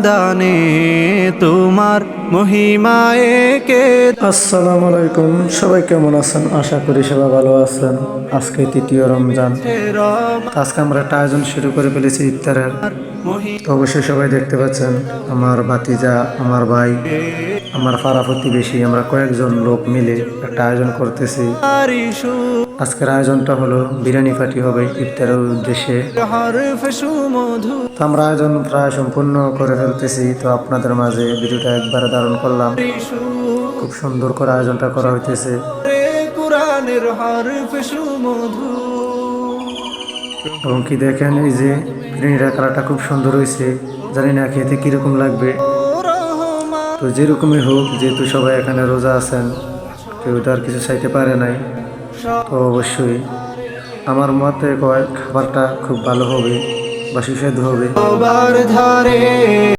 দানে তোমার মহিমায় কে। আসসালামু আলাইকুম, সবাই কেমন আছেন? আশা করি সবাই ভালো আছেন। আজকে তৃতীয় রমজান। তো আজকে আমরা একটা আয়োজন শুরু করে ফেলেছি ইফতারের। তো অবশ্যই সবাই দেখতে পাচ্ছেন, আমার ভাতিজা, আমার ভাই, আমার পাড়া প্রতিবেশী, আমরা কয়েকজন লোক মিলে একটা আয়োজন করতেছি। আজকের আয়োজনটা হলো বিরিয়ানি পার্টি হবে ইফতারের উদ্দেশ্যে। তো আমরা আয়োজন প্রায় সম্পূর্ণ করে ফেলতেছি। তো আপনাদের মাঝে ভিডিওটা একবারে ধারণ করলাম। খুব সুন্দর করে আয়োজনটা করা হইতেছে। এবং কি দেখেন, এই যে বিরিয়ানিটার কালারটা খুব সুন্দর হয়েছে। জানি না খেতে কিরকম লাগবে। তো যেরকমই হোক, যেহেতু সবাই এখানে রোজা আছেন, কেউ তো আর কিছু চাইতে পারে নাই। তো অবশ্যই আমার মতে কয় খাবারটা খুব ভালো হবে বা সুস্বাদু হবে।